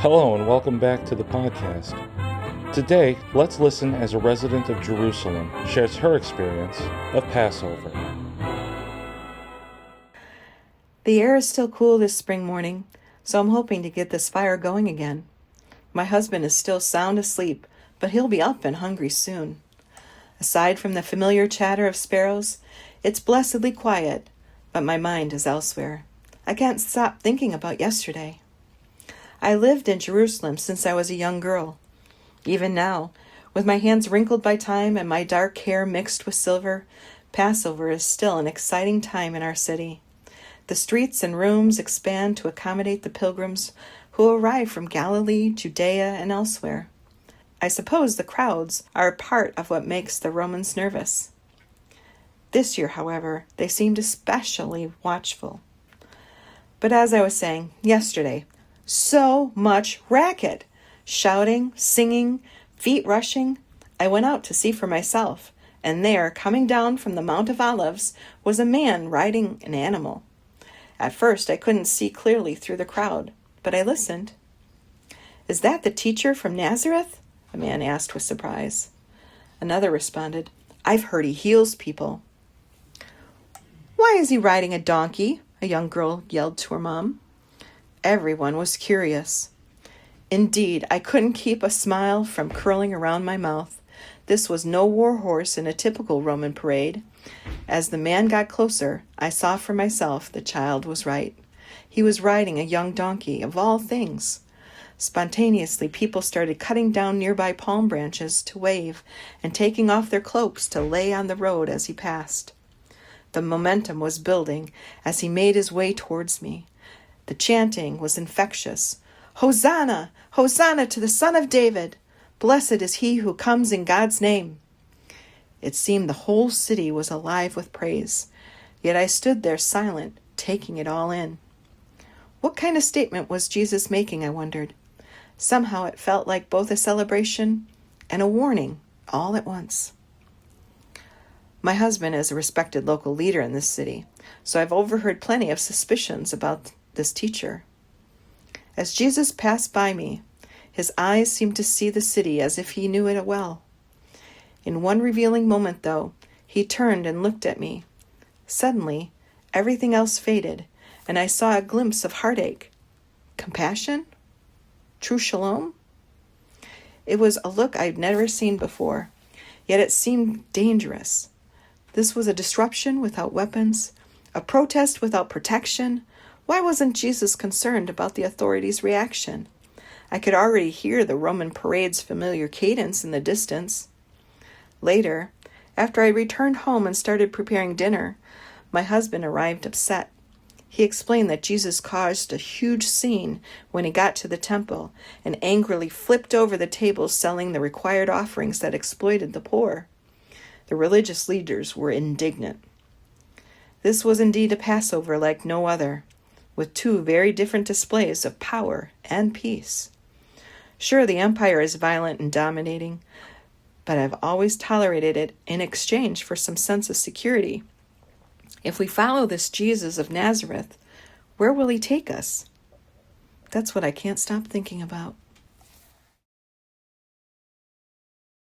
Hello and welcome back to the podcast. Today, let's listen as a resident of Jerusalem shares her experience of Passover. The air is still cool this spring morning, so I'm hoping to get this fire going again. My husband is still sound asleep, but he'll be up and hungry soon. Aside from the familiar chatter of sparrows, it's blessedly quiet, but my mind is elsewhere. I can't stop thinking about yesterday. I lived in Jerusalem since I was a young girl. Even now, with my hands wrinkled by time and my dark hair mixed with silver, Passover is still an exciting time in our city. The streets and rooms expand to accommodate the pilgrims who arrive from Galilee, Judea, and elsewhere. I suppose the crowds are a part of what makes the Romans nervous. This year, however, they seemed especially watchful. But as I was saying, yesterday, so much racket! Shouting, singing, feet rushing. I went out to see for myself, and there, coming down from the Mount of Olives, was a man riding an animal. At first I couldn't see clearly through the crowd, but I listened. "Is that the teacher from Nazareth?" a man asked with surprise. Another responded, "I've heard he heals people." "Why is he riding a donkey?" a young girl yelled to her mom. Everyone was curious. Indeed, I couldn't keep a smile from curling around my mouth. This was no war horse in a typical Roman parade. As the man got closer, I saw for myself the child was right. He was riding a young donkey, of all things. Spontaneously, people started cutting down nearby palm branches to wave and taking off their cloaks to lay on the road as he passed. The momentum was building as he made his way towards me. The chanting was infectious. "Hosanna! Hosanna to the Son of David! Blessed is he who comes in God's name!" It seemed the whole city was alive with praise, yet I stood there silent, taking it all in. What kind of statement was Jesus making, I wondered. Somehow it felt like both a celebration and a warning all at once. My husband is a respected local leader in this city, so I've overheard plenty of suspicions about this teacher. As Jesus passed by me, his eyes seemed to see the city as if he knew it well. In one revealing moment, though, he turned and looked at me. Suddenly, everything else faded, and I saw a glimpse of heartache. Compassion? True shalom? It was a look I'd never seen before, yet it seemed dangerous. This was a disruption without weapons, a protest without protection. Why wasn't Jesus concerned about the authorities' reaction? I could already hear the Roman parade's familiar cadence in the distance. Later, after I returned home and started preparing dinner, my husband arrived upset. He explained that Jesus caused a huge scene when he got to the temple and angrily flipped over the tables selling the required offerings that exploited the poor. The religious leaders were indignant. This was indeed a Passover like no other, with two very different displays of power and peace. Sure, the empire is violent and dominating, but I've always tolerated it in exchange for some sense of security. If we follow this Jesus of Nazareth, where will he take us? That's what I can't stop thinking about.